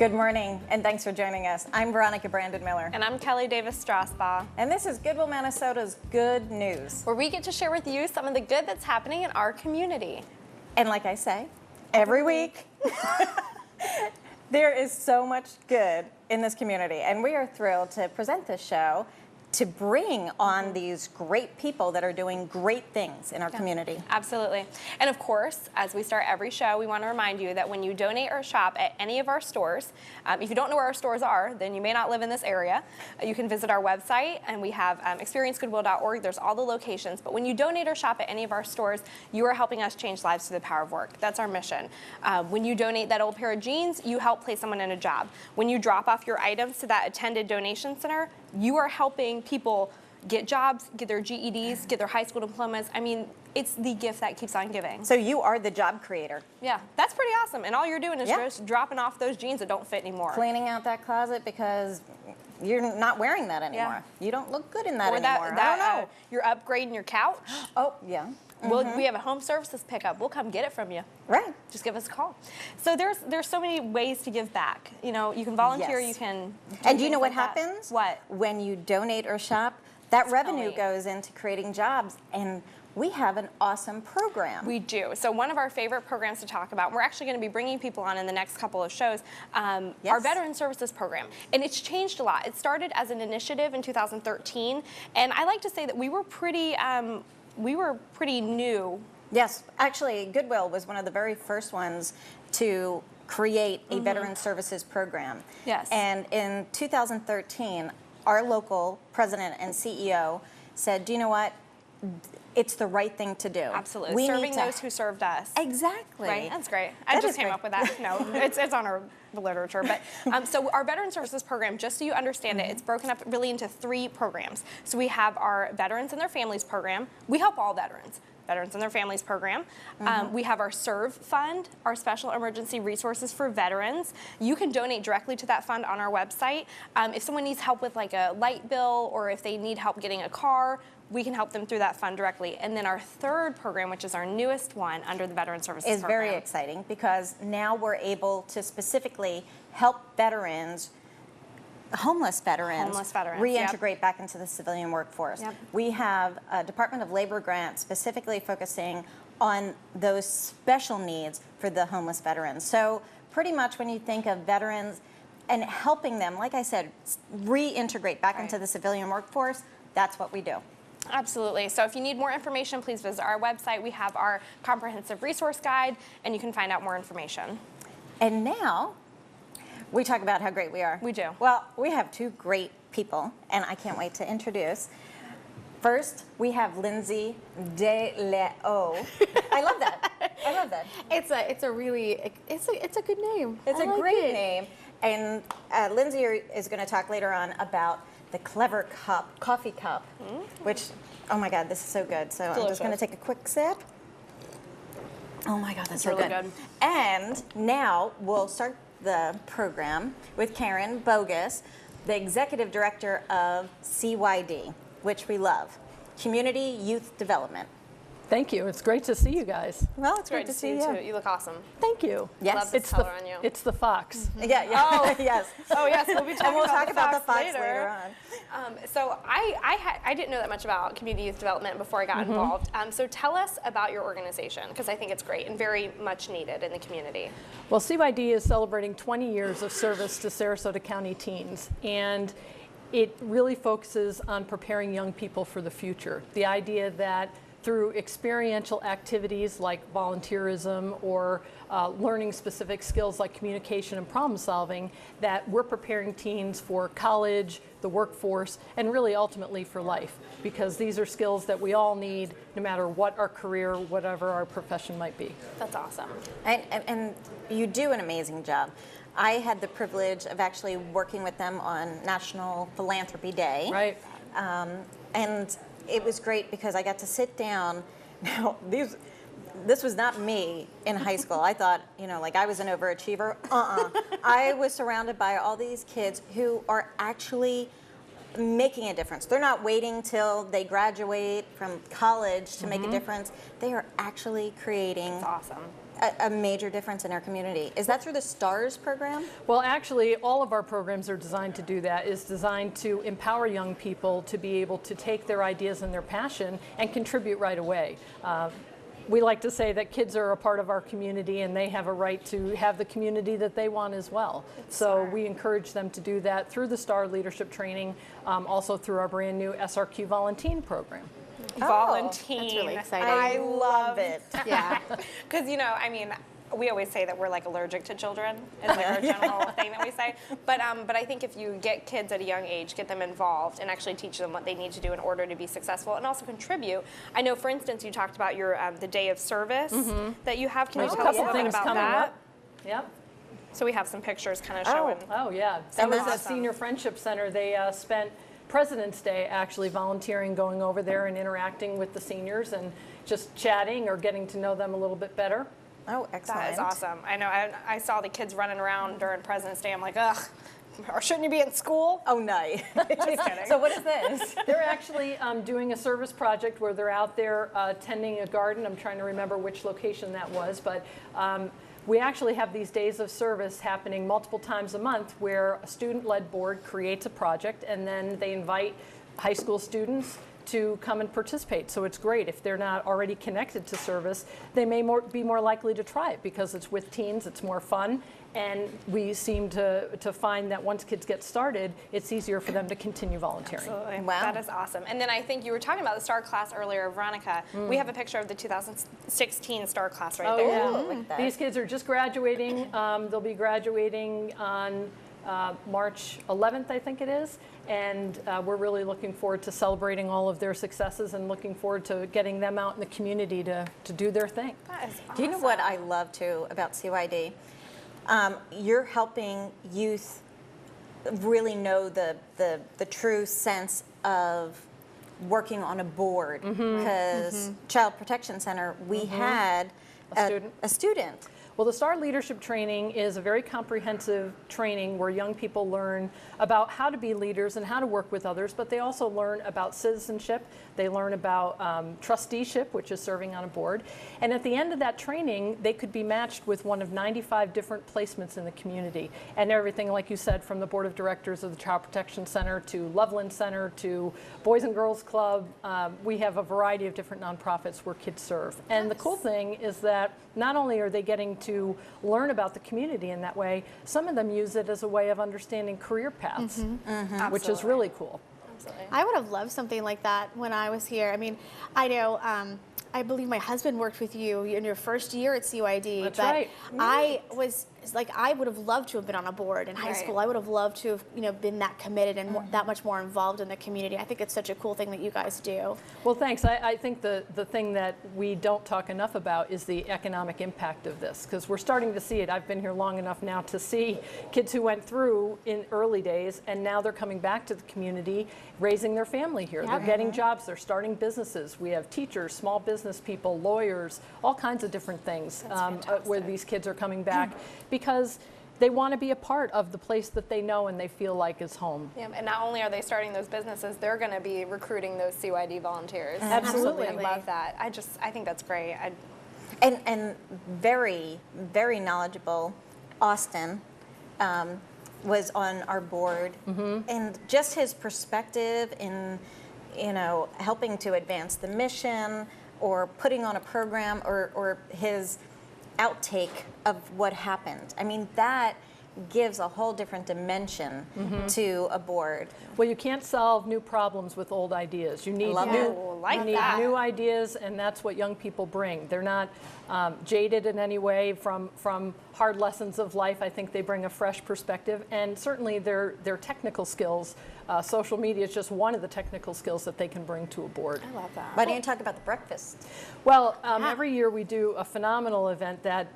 Good morning, and thanks for joining us. I'm Veronica Miller. And I'm Kelly Davis Stausbaugh. And this is Goodwill, Minnesota's Good News, where we get to share with you some of the good that's happening in our community. And like I say, every week, there is so much good in this community. And we are thrilled to present this show to bring on these great people that are doing great things in our community. Absolutely. And of course, as we start every show, we want to remind you that when you donate or shop at any of our stores, if you don't know where our stores are, then you may not live in this area. You can visit our website, and we have experiencegoodwill.org. There's all the locations. But when you donate or shop at any of our stores, you are helping us change lives through the power of work. That's our mission. When you donate that old pair of jeans, you help place someone in a job. When you drop off your items to that attended donation center, you are helping people get jobs, get their GEDs, get their high school diplomas. I mean, it's the gift that keeps on giving. So you are the job creator. Yeah, that's pretty awesome. And all you're doing is just dropping off those jeans that don't fit anymore. Cleaning out that closet because you're not wearing that anymore. Yeah. You don't look good in that anymore. I don't know. You're upgrading your couch. Oh, yeah. We have a home services pickup. We'll come get it from you. Right. Just give us a call. So there's so many ways to give back. You know, you can volunteer, you can And do you know what happens? What? When you donate or shop, that revenue goes into creating jobs, and we have an awesome program. We do. So one of our favorite programs to talk about, we're actually going to be bringing people on in the next couple of shows, our Veteran Services Program. And it's changed a lot. It started as an initiative in 2013, and I like to say that we were pretty new. Yes, actually, Goodwill was one of the very first ones to create a Veteran Services Program. Yes. And in 2013, our local president and CEO said, do you know what? It's the right thing to do. Absolutely. Serving those who served us. Exactly. Right? That's great. I just came up with that. No, it's on our literature. But so our Veteran Services Program, just so you understand it, it's broken up really into 3 programs. So we have our Veterans and Their Families Program. We help all veterans. Veterans and Their Families Program. We have our SERVE Fund, our Special Emergency Resources for Veterans. You can donate directly to that fund on our website. If someone needs help with like a light bill, or if they need help getting a car, we can help them through that fund directly. And then our 3rd program, which is our newest one under the Veteran Services Program, is very exciting because now we're able to specifically help veterans, homeless veterans reintegrate back into the civilian workforce. Yep. We have a Department of Labor grant specifically focusing on those special needs for the homeless veterans. So pretty much when you think of veterans and helping them, like I said, reintegrate back into the civilian workforce, that's what we do. Absolutely. So if you need more information, please visit our website. We have our comprehensive resource guide, and you can find out more information. And now, we talk about how great we are. We do. Well, we have 2 great people, and I can't wait to introduce. First, we have Lindsey De Leo. I love that. I love that. It's a good name. It's a great name. And Lindsey is going to talk later on about the Clever Cup, coffee cup, which, oh my God, this is so good. So I'm just going to take a quick sip. Oh my God, that's so really good. And now we'll start the program with Karen Bogues, the Executive Director of CYD, which we love, Community Youth Development. Thank you. It's great to see you guys. Well, it's great to see you too. You look awesome. Thank you. Yes. Love this color on you. It's the fox. Yeah. Oh. Yes. Oh, yes. We'll be talking and we'll about talk about the fox later on. So I didn't know that much about community youth development before I got involved. So tell us about your organization, because I think it's great and very much needed in the community. Well, CYD is celebrating 20 years of service to Sarasota County teens, and it really focuses on preparing young people for the future. The idea that through experiential activities like volunteerism or learning specific skills like communication and problem solving, that we're preparing teens for college, the workforce, and really ultimately for life, because these are skills that we all need no matter what our career, whatever our profession might be. That's awesome. And you do an amazing job. I had the privilege of actually working with them on National Philanthropy Day. Right. And it was great because I got to sit down. Now, this was not me in high school. I thought, like I was an overachiever. I was surrounded by all these kids who are actually making a difference. They're not waiting till they graduate from college to make a difference. They are actually creating It's awesome. a major difference in our community. Is that through the STARS program? Well, actually, all of our programs are designed to do that, is designed to empower young people to be able to take their ideas and their passion and contribute right away. We like to say that kids are a part of our community and they have a right to have the community that they want as well. So we encourage them to do that through the STAR leadership training, also through our brand new SRQ Volunteer program. Volunteer. That's really exciting. I love it. Yeah. Because, you know, I mean, we always say that we're like allergic to children. It's like our general thing that we say. But I think if you get kids at a young age, get them involved and actually teach them what they need to do in order to be successful and also contribute. I know, for instance, you talked about your the day of service that you have. Can you There's a tell us a couple little bit things about coming that? up. Yep. So we have some pictures kind of showing. Oh, yeah. That was at awesome. Senior Friendship Center. They spent President's Day actually volunteering, going over there and interacting with the seniors and just chatting or getting to know them a little bit better. Oh, excellent. That is awesome. I know. I saw the kids running around during President's Day. I'm like, ugh, or shouldn't you be in school? Oh, no. Just kidding. So what is this? They're actually doing a service project where they're out there tending a garden. I'm trying to remember which location that was, but we actually have these days of service happening multiple times a month where a student-led board creates a project and then they invite high school students to come and participate. So it's great. If they're not already connected to service, they may be more likely to try it because it's with teens, it's more fun, and we seem to find that once kids get started, it's easier for them to continue volunteering. Absolutely. Wow. That is awesome. And then I think you were talking about the STAR class earlier, Veronica. We have a picture of the 2016 STAR class right there. yeah. Ooh, like that. These kids are just graduating. They'll be graduating on March 11th, I think it is. And we're really looking forward to celebrating all of their successes and looking forward to getting them out in the community to do their thing. That is awesome. Do you know what I love too about CYD? You're helping youth really know the true sense of working on a board. Because Child Protection Center, we had a student. Well, the STAR Leadership Training is a very comprehensive training where young people learn about how to be leaders and how to work with others, but they also learn about citizenship. They learn about trusteeship, which is serving on a board. And at the end of that training, they could be matched with one of 95 different placements in the community. And everything, like you said, from the Board of Directors of the Child Protection Center to Loveland Center to Boys and Girls Club. We have a variety of different nonprofits where kids serve. And the cool thing is that not only are they getting to learn about the community in that way, some of them use it as a way of understanding career paths, which is really cool. Absolutely. I would have loved something like that when I was here. I mean, I know, I believe my husband worked with you in your first year at CYD. That's but right. I was like, I would have loved to have been on a board in high Right. school. I would have loved to have, been that committed and that much more involved in the community. I think it's such a cool thing that you guys do. Well, thanks. I think the thing that we don't talk enough about is the economic impact of this, because we're starting to see it. I've been here long enough now to see kids who went through in early days, and now they're coming back to the community, raising their family here. Yep. They're getting jobs. They're starting businesses. We have teachers, small business people, lawyers, all kinds of different things where these kids are coming back because they want to be a part of the place that they know and they feel like is home. Yeah, and not only are they starting those businesses, they're going to be recruiting those CYD volunteers. Absolutely. I love that. I think that's great. And very, very knowledgeable. Austin was on our board, and just his perspective in, helping to advance the mission or putting on a program or his outtake of what happened. I mean, that gives a whole different dimension to a board. Well, you can't solve new problems with old ideas. You need love new, it. Like you need that. new ideas, and that's what young people bring. They're not jaded in any way from hard lessons of life. I think they bring a fresh perspective, and certainly their technical skills. Social media is just one of the technical skills that they can bring to a board. I love that. Why don't you talk about the breakfast? Well, every year we do a phenomenal event that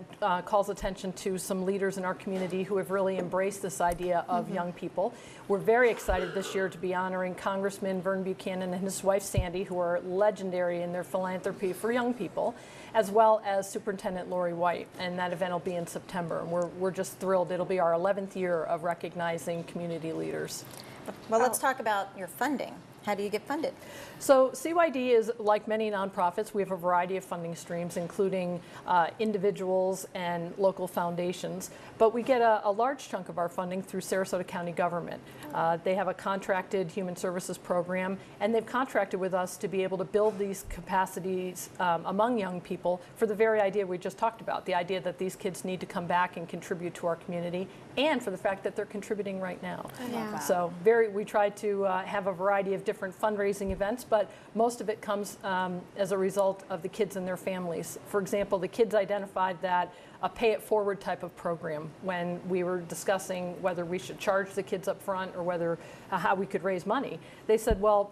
calls attention to some leaders in our community who have really embraced this idea of young people. We're very excited this year to be honoring Congressman Vern Buchanan and his wife Sandy, who are legendary in their philanthropy for young people, as well as Superintendent Lori White. And that event will be in September. And we're just thrilled. It'll be our 11th year of recognizing community leaders. Well, let's talk about your funding. How do you get funded? So CYD is like many nonprofits. We have a variety of funding streams, including individuals and local foundations. But we get a large chunk of our funding through Sarasota County government. They have a contracted human services program, and they've contracted with us to be able to build these capacities among young people for the very idea we just talked about, the idea that these kids need to come back and contribute to our community, and for the fact that they're contributing right now. Yeah. So we try to have a variety of different fundraising events, but most of it comes as a result of the kids and their families. For example, the kids identified that a pay it forward type of program when we were discussing whether we should charge the kids up front or whether how we could raise money. They said, well,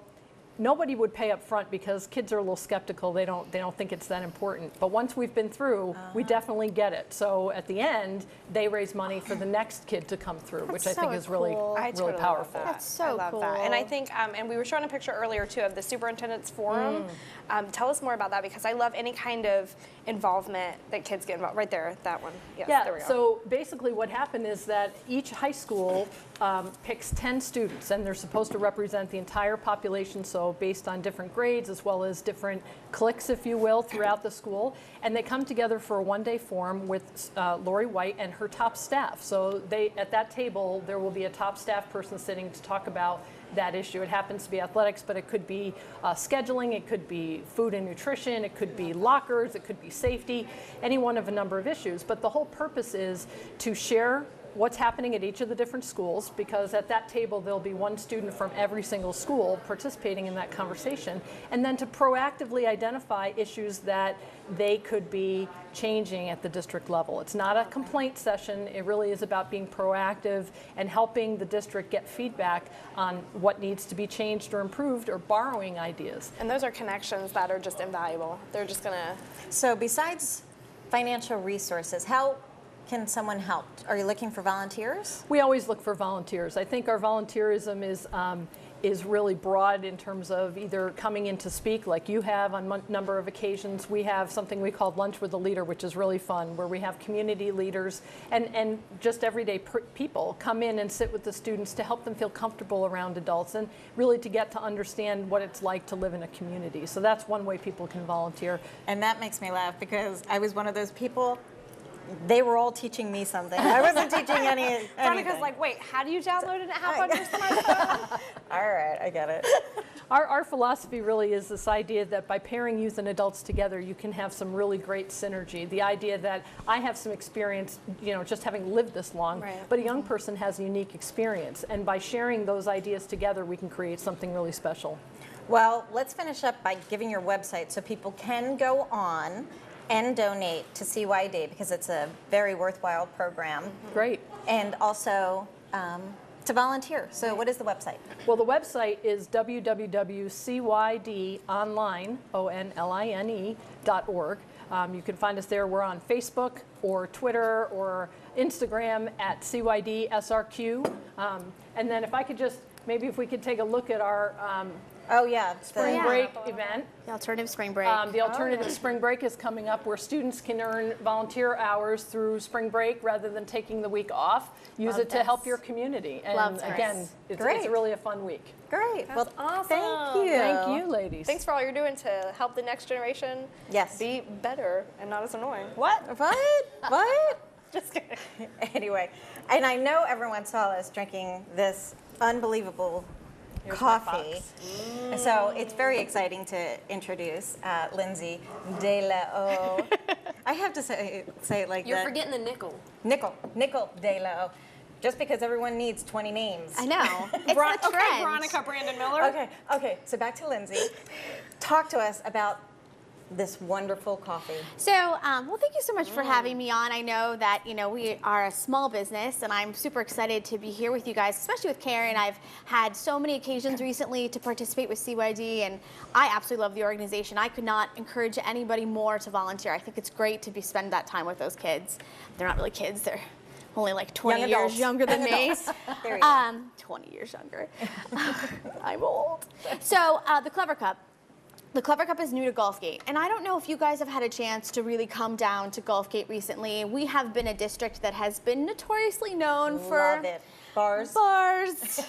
nobody would pay up front because kids are a little skeptical. They don't think it's that important. But once we've been through, we definitely get it. So at the end, they raise money for the next kid to come through, which I think is really, really powerful. That's so I love cool. that. And I think, and we were showing a picture earlier too of the superintendent's forum. Tell us more about that, because I love any kind of involvement that kids get involved. Right there, that one. Yes, Yeah, there we go. so basically what happened is that each high school picks 10 students, and they're supposed to represent the entire population, so based on different grades as well as different cliques, if you will, throughout the school. And they come together for a one-day forum with Lori White and her top staff. So at that table, there will be a top staff person sitting to talk about that issue. It happens to be athletics, but it could be scheduling, it could be food and nutrition, it could be lockers, it could be safety, any one of a number of issues. But the whole purpose is to share what's happening at each of the different schools, because at that table there'll be one student from every single school participating in that conversation, and then to proactively identify issues that they could be changing at the district level. It's not a complaint session. It really is about being proactive and helping the district get feedback on what needs to be changed or improved, or borrowing ideas. And those are connections that are just invaluable. They're just gonna. So besides financial resources, how can someone help? Are you looking for volunteers? We always look for volunteers. I think our volunteerism is really broad in terms of either coming in to speak, like you have on a number of occasions. We have something we call Lunch with a Leader, which is really fun, where we have community leaders and just everyday people come in and sit with the students to help them feel comfortable around adults and really to get to understand what it's like to live in a community. So that's one way people can volunteer. And that makes me laugh because I was one of those people. They were all teaching me something. I wasn't teaching anything. Veronica's like, wait, how do you download an app on your smartphone? All right, I get it. Our philosophy really is this idea that by pairing youth and adults together, you can have some really great synergy. The idea that I have some experience, just having lived this long, Right. but a young person has a unique experience. And by sharing those ideas together, we can create something really special. Well, let's finish up by giving your website so people can go on and donate to CYD because it's a very worthwhile program. Great. And also to volunteer. So what is the website? Well, the website is www.cydonline.org. You can find us there. We're on Facebook or Twitter or Instagram at CYDSRQ. And then if I could just, maybe if we could take a look at our Oh, yeah. spring break event. The alternative spring break. The alternative spring break is coming up, where students can earn volunteer hours through spring break rather than taking the week off. Use it to help your community. And Love this. again, it's Great. really a fun week. Great. That's awesome. Thank you. Thank you, ladies. Thanks for all you're doing to help the next generation Yes. be better and not as annoying. What? What? Just kidding. Anyway, and I know everyone saw us drinking this unbelievable Here's my coffee. box. So it's very exciting to introduce Lindsey De La O. I have to say it like You're that. forgetting the nickel. Nickel De La O. Just because everyone needs 20 names. I know. It's the Okay, trend. Veronica Brandon Miller. Okay. So back to Lindsey. Talk to us about this wonderful coffee. So, well, thank you so much for having me on. I know that, we are a small business, and I'm super excited to be here with you guys, especially with Karen. I've had so many occasions recently to participate with CYD, and I absolutely love the organization. I could not encourage anybody more to volunteer. I think it's great to spend that time with those kids. They're not really kids. They're only like 20 Young years adults. younger than me. There you go. 20 years younger. I'm old. So, the Clever Cup. The Clever Cup is new to Gulfgate, and I don't know if you guys have had a chance to really come down to Gulfgate recently. We have been a district that has been notoriously known for Love it. Bars. Bars.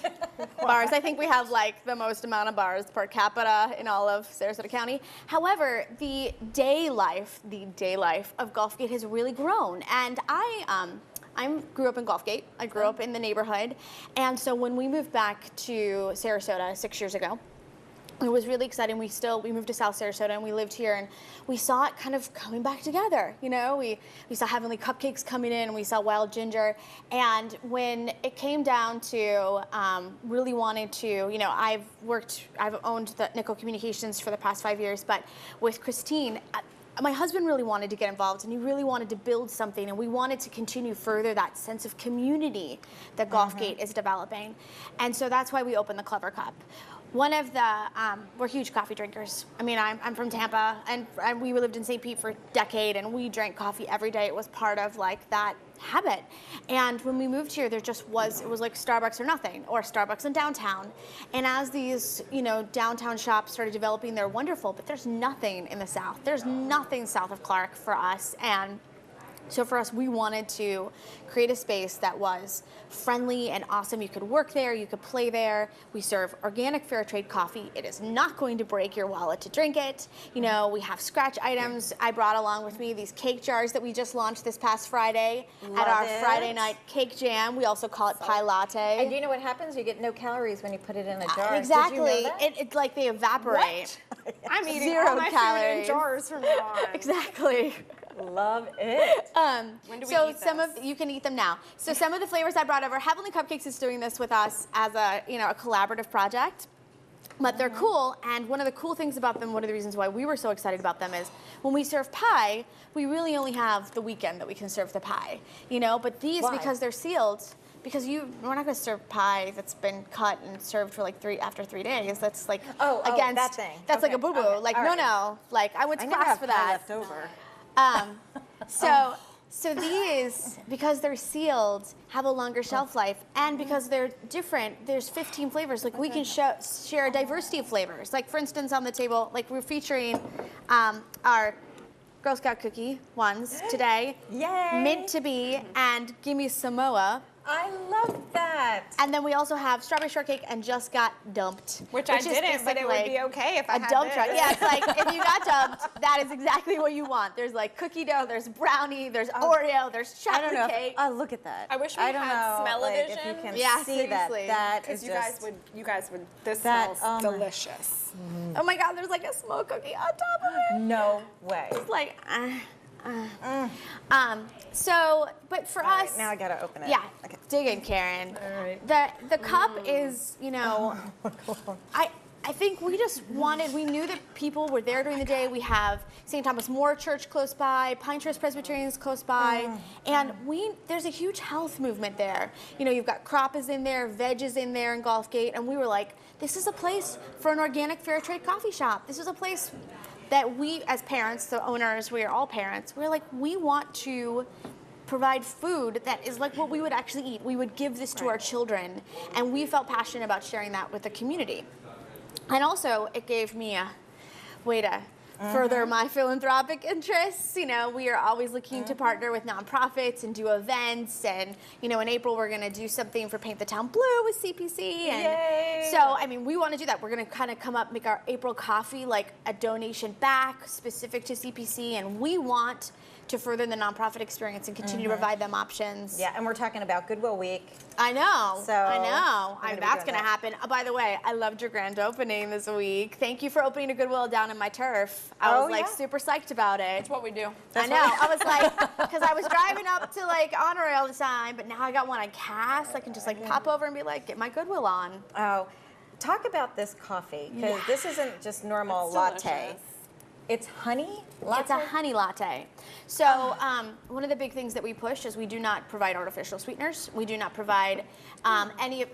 Bars. I think we have like the most amount of bars per capita in all of Sarasota County. However, the day life of Gulfgate has really grown. And I grew up in Gulfgate. I grew up in the neighborhood. And so when we moved back to Sarasota 6 years ago, it was really exciting. We moved to South Sarasota and we lived here, and we saw it kind of coming back together. You know, we saw Heavenly Cupcakes coming in, and we saw Wild Ginger. And when it came down to really wanting to, you know, I've owned the Nickel Communications for the past 5 years, but with Christine, my husband really wanted to get involved, and he really wanted to build something, and we wanted to continue further that sense of community that Gulfgate is developing. And so that's why we opened the Clever Cup. One of the, we're huge coffee drinkers. I mean, I'm from Tampa, and we lived in St. Pete for a decade, and we drank coffee every day. It was part of like that habit. And when we moved here, it was like Starbucks or nothing, or Starbucks in downtown. And as these, you know, downtown shops started developing, they're wonderful, but there's nothing in the South. There's nothing south of Clark for us. And so for us, we wanted to create a space that was friendly and awesome. You could work there, you could play there. We serve organic fair trade coffee. It is not going to break your wallet to drink it. You know, we have scratch items. I brought along with me these cake jars that we just launched this past Friday at our Friday night cake jam. We also call it pie latte. And do you know what happens? You get no calories when you put it in a jar. Exactly. Did you know that? It's like they evaporate. I'm eating Zero all my calories. food in jars from now on. Exactly. Love it. When do we eat You can eat them now. So some of the flavors I brought over, Heavenly Cupcakes is doing this with us as a collaborative project. But they're cool, and one of the cool things about them, one of the reasons why we were so excited about them is when we serve pie, we really only have the weekend that we can serve the pie, you know? But these, Why? because they're sealed, because we're not going to serve pie that's been cut and served for after 3 days. That's like against that thing. That's like a Okay, boo-boo. okay, Like all right. no. Like I went to I never class have for pie that. left over. So these, because they're sealed, have a longer shelf life, and because they're different, there's 15 flavors. Like we can share a diversity of flavors. Like for instance, on the table, like we're featuring our Girl Scout cookie ones today. Yay! Mint to be and Gimme Samoa. I love that. And then we also have strawberry shortcake and Just Got Dumped. Which I is didn't, but it would be okay if I a had dump this. truck. Yeah, it's like if you got dumped, that is exactly what you want. There's like cookie dough, there's brownie, there's Oreo, there's I chocolate don't know. cake. Look at that. I wish we I don't had know, smell-o-vision. if you can Yeah, see seriously. that is Because just. you guys would. This That- smells oh my- delicious. Oh my God, there's like a smoked cookie on top of it. No way. It's like, but for All right, us, now I gotta open it. yeah, Okay. dig in, Karen. All right. The cup is, you know, I think we just we knew that people were there during the day. We have St. Thomas More Church close by, Pine Trust Presbyterians close by, and there's a huge health movement there. You know, you've got crop is in there, veg is in there in Gulfgate, and we were like, this is a place for an organic fair trade coffee shop. This is a place that we, as parents, the owners, we are all parents, we're like, we want to provide food that is like what we would actually eat. We would give this to our children, and we felt passionate about sharing that with the community. And also, it gave me a way to further my philanthropic interests. You know, we are always looking to partner with nonprofits and do events. And, you know, in April, we're going to do something for Paint the Town Blue with CPC. And Yay. so, I mean, we want to do that. We're going to kind of come up, make our April coffee like a donation back specific to CPC. And we want to further the nonprofit experience and continue to provide them options. Yeah, and we're talking about Goodwill Week. I know. So, I know. we're gonna be That's doing going to that. happen. By the way, I loved your grand opening this week. Thank you for opening a Goodwill down in my turf. I was like yeah? super psyched about it. That's what we do. I know. I was like, because I was driving up to like Honorary all the time, but now I got one on Cass. I can just like pop over and be like, get my Goodwill on. Oh, talk about this coffee, because this isn't just normal It's latte. delicious. It's honey latte? It's a honey latte. So one of the big things that we push is we do not provide artificial sweeteners. We do not provide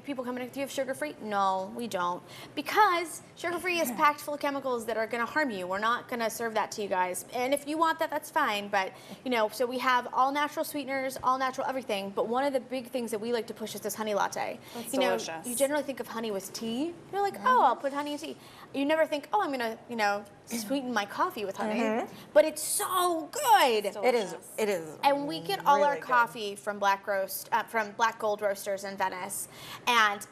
people coming in, do you have sugar-free? No, we don't. Because sugar-free is packed full of chemicals that are going to harm you. We're not going to serve that to you guys. And if you want that, that's fine. But, you know, so we have all natural sweeteners, all natural everything. But one of the big things that we like to push is this honey latte. That's you know, delicious. you generally think of honey with tea. You're like, oh, I'll put honey in tea. You never think, oh, I'm gonna, sweeten my coffee with honey, but it's so good. It is. It is. And we get all our really good. coffee from Black Gold Roasters in Venice. And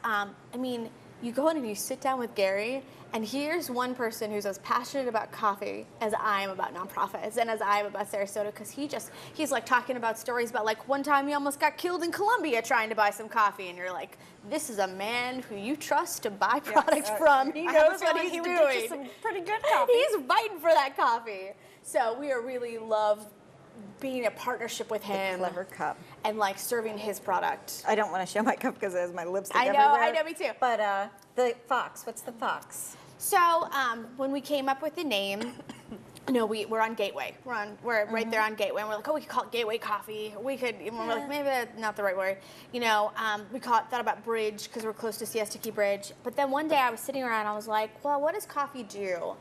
you go in and you sit down with Gary, and here's one person who's as passionate about coffee as I am about nonprofits and as I am about Sarasota, because he's like talking about stories about like one time he almost got killed in Colombia trying to buy some coffee, and you're like, this is a man who you trust to buy products from. He knows what he's doing. Get you some pretty good coffee. He's fighting for that coffee. So we really love being a partnership with him. Clever cup. And like serving his product. I don't want to show my cup because it has my lipstick I everywhere. know, me too. But the Fox, what's the Fox? So when we came up with the name, we're on Gateway. We're right there on Gateway, and we're like, oh, we could call it Gateway Coffee. We could, we're like, maybe that's not the right word. We thought about Bridge because we're close to Siesta Key Bridge. But then one day I was sitting around, and I was like, well, what does coffee do?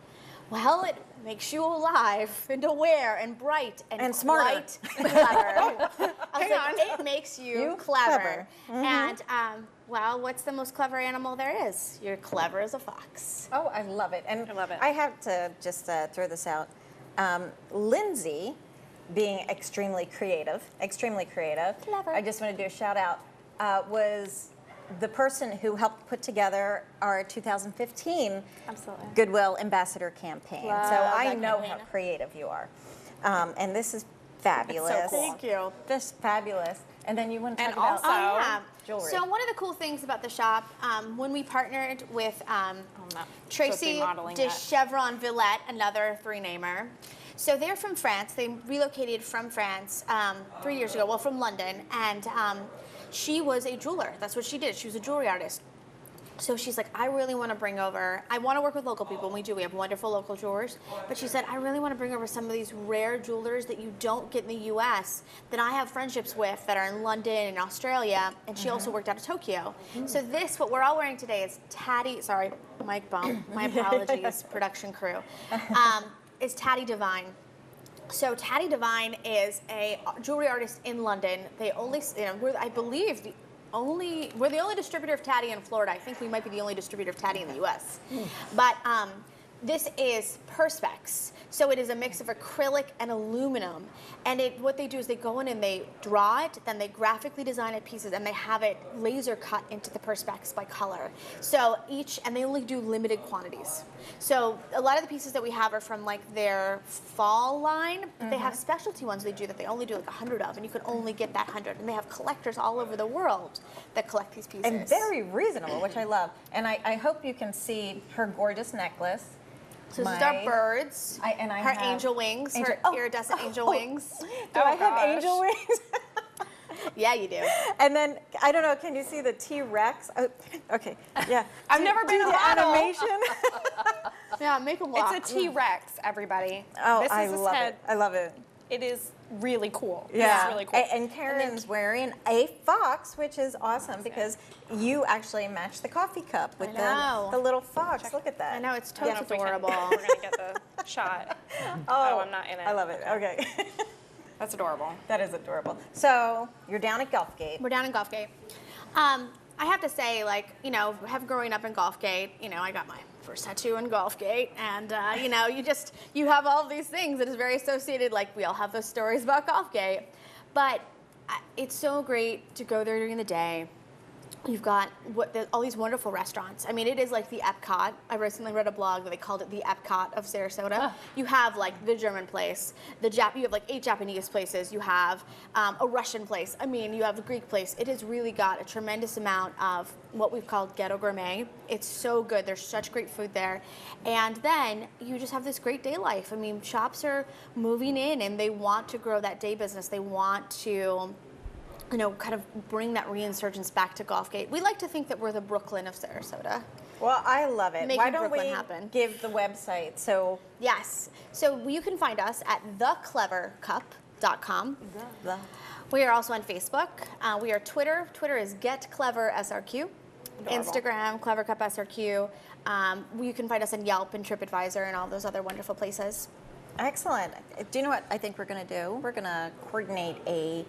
Well, it makes you alive and aware and bright and smarter. quite clever. It makes you clever. And what's the most clever animal there is? You're clever as a fox. Oh, I love it. And I love it. I have to just throw this out. Lindsey, being extremely creative, Clever. I just want to do a shout out, was the person who helped put together our 2015 Absolutely. Goodwill Ambassador campaign. Love so I that know campaign. how creative you are. And this is fabulous. It's so cool. Thank you. Just fabulous. And then you want to talk And about also- Oh, yeah. jewelry. So one of the cool things about the shop, when we partnered with Tracy modeling de that. Chevron Villette, another three-namer. So they're from France. They relocated from France 3 years ago, well, from London. And she was a jeweler. That's what she did. She was a jewelry artist. So she's like, I really want to bring over, I want to work with local people, and we do. We have wonderful local jewelers. But she said, I really want to bring over some of these rare jewelers that you don't get in the U.S. that I have friendships with that are in London and Australia. And she also worked out of Tokyo. So what we're all wearing today is sorry, mic bump. My apologies, production crew. Is Taddy Divine. So Taddy Divine is a jewelry artist in London. They only, we're the only distributor of Taddy in Florida. I think we might be the only distributor of Taddy in the U.S. But this is Perspex. So it is a mix of acrylic and aluminum. And what they do is they go in and they draw it, then they graphically design it pieces, and they have it laser cut into the Perspex by color. So and they only do limited quantities. So a lot of the pieces that we have are from like their fall line. They have specialty ones they do that they only do like 100 of, and you can only get that 100. And they have collectors all over the world that collect these pieces. And very reasonable, which I love. And I hope you can see her gorgeous necklace. So this is our birds. I her have angel wings, her iridescent angel wings. Do I have gosh. angel wings? Yeah, you do. And then, I don't know, can you see the T-Rex? Oh, okay, yeah. I've never been do a the model. animation. Yeah, make them walk. It's a T-Rex, everybody. Oh, This is I his love head. it. I love it. It is really cool. Yeah. It's really cool. And Karen's wearing a fox, which is awesome because you actually match the coffee cup with know. the little fox. Look at that. I know, it's I don't know totes if we can- adorable. We're going to get the shot. Oh, I'm not in it. I love it. Okay. That's adorable. That is adorable. So you're down at Gulfgate. We're down in Gulfgate. I have to say, growing up in Gulfgate, I got my first tattoo in Gulfgate, and you have all of these things that is very associated. Like we all have those stories about Gulfgate, but it's so great to go there during the day. You've got all these wonderful restaurants. I mean, it is like the Epcot. I recently read a blog that they called it the Epcot of Sarasota. You have like the German place, you have like 8 Japanese places. You have a Russian place. I mean, you have a Greek place. It has really got a tremendous amount of what we've called ghetto gourmet. It's so good. There's such great food there. And then you just have this great day life. I mean, shops are moving in and they want to grow that day business. They want to kind of bring that reinsurgence back to Gulfgate. We like to think that we're the Brooklyn of Sarasota. Well, I love it. Making Why don't Brooklyn we happen. give the website? So Yes. So you can find us at theclevercup.com. We are also on Facebook. We are Twitter. Twitter is GetCleverSRQ. Instagram, CleverCupSRQ. You can find us on Yelp and TripAdvisor and all those other wonderful places. excellent. Do you know what I think we're going to do? We're going to coordinate a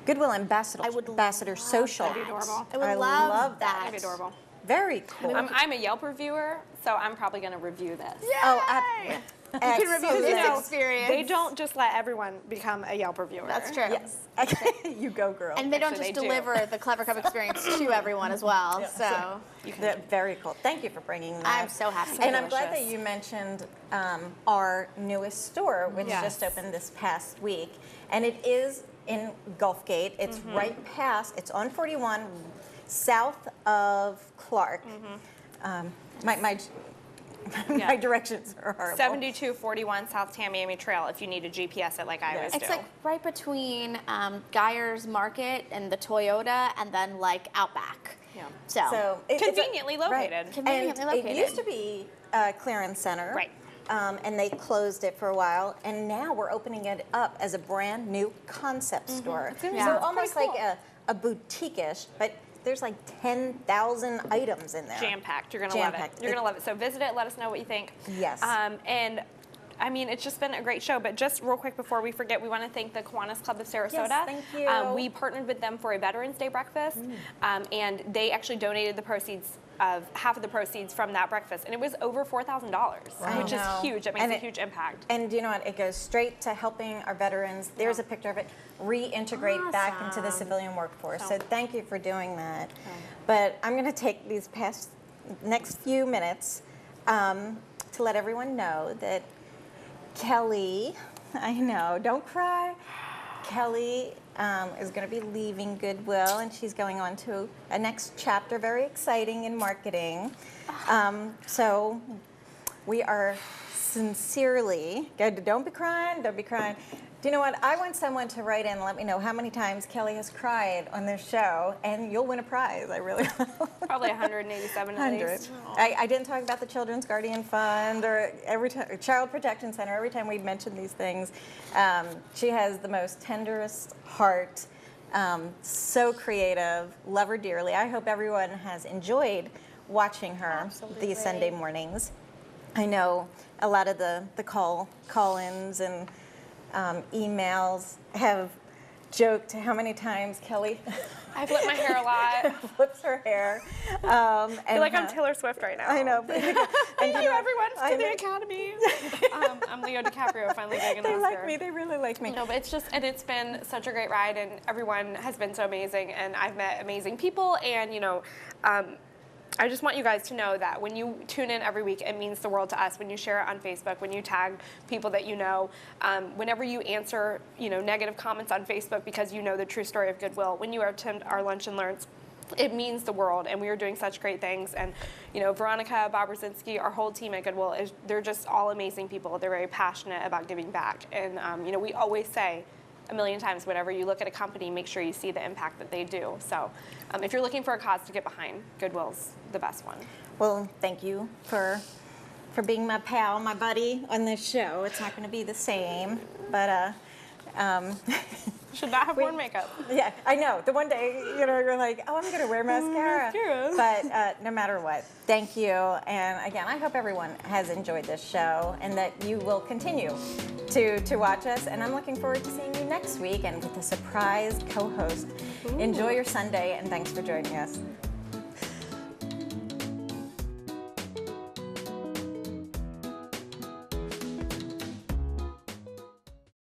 Goodwill Ambassador social. That'd be adorable. I would love that. That'd be adorable. Very cool. I'm a Yelp reviewer, so I'm probably going to review this. Oh, You can review this know, experience. They don't just let everyone become a Yelp reviewer. That's true. yes. You go, girl. And they don't Actually, just they do. deliver the Clever Cup experience to everyone as well. So Very cool. Thank you for bringing that. I'm so happy. And I'm glad that delicious. you mentioned our newest store, which Yes. just opened this past week. And it is in Gulfgate. It's right past, it's on 41, south of Clark. My directions are horrible. 7241 South Tamiami Trail if you need to GPS it like I always It's do. like right between Geyer's Market and the Toyota, and then like Outback. Yeah. So it's Conveniently located. Right. Conveniently And located. it used to be a clearance center. Right. And they closed it for a while, and now we're opening it up as a brand new concept store. gonna be So pretty almost cool. like a boutique-ish, but there's like 10,000 items in there. Jam-packed. You're going to love it. Jam-packed. You're going to love it. So visit it. Let us know what you think. Yes. And I mean, it's just been a great show. But just real quick before we forget, we want to thank the Kiwanis Club of Sarasota. Yes, thank you. We partnered with them for a Veterans Day breakfast, and they actually donated the proceeds of half of the proceeds from that breakfast, and it was over $4,000, which is know. huge. It makes And a it- huge impact. And you know what? It goes straight to helping our veterans. There's a picture of it. Reintegrate back into the civilian workforce. So thank you for doing that. But I'm going to take these next few minutes to let everyone know that Kelly, I know, don't cry. Kelly is going to be leaving Goodwill, and she's going on to a next chapter, very exciting in marketing. So we are sincerely, don't be crying, don't be crying. Do you know what? I want someone to write in and let me know how many times Kelly has cried on this show, and you'll win a prize. I really will. Probably 187 at 100. least. I didn't talk about the Children's Guardian Fund or every time Child Protection Center. Every time we mention these things, she has the most tenderest heart. So creative. Love her dearly. I hope everyone has enjoyed watching her these Sunday mornings. I know a lot of the call-ins and emails have joked how many times Kelly I flip my hair a lot. flips her hair. I feel like I'm Taylor Swift right now. I know. Thank you, everyone, to the Academy. I'm Leo DiCaprio, finally getting an They Oscar. like me. They really like me. No, but it's been such a great ride, and everyone has been so amazing, and I've met amazing people, and I just want you guys to know that when you tune in every week, it means the world to us. When you share it on Facebook, when you tag people that you know, whenever you answer, negative comments on Facebook because you know the true story of Goodwill, when you attend our lunch and learns, it means the world, and we are doing such great things. And Veronica, Bob Brzezinski, our whole team at Goodwill, they're just all amazing people. They're very passionate about giving back, and we always say a million times, whenever you look at a company, make sure you see the impact that they do. So if you're looking for a cause to get behind, Goodwill's the best one. Well, thank you for being my pal, my buddy on this show. It's not going to be the same, but Should not have worn makeup. yeah, I know. The one day, you're like, oh, I'm going to wear mascara. mascara. But no matter what, thank you. And again, I hope everyone has enjoyed this show and that you will continue to watch us. And I'm looking forward to seeing you next week and with a surprise co-host. Enjoy your Sunday, and thanks for joining us.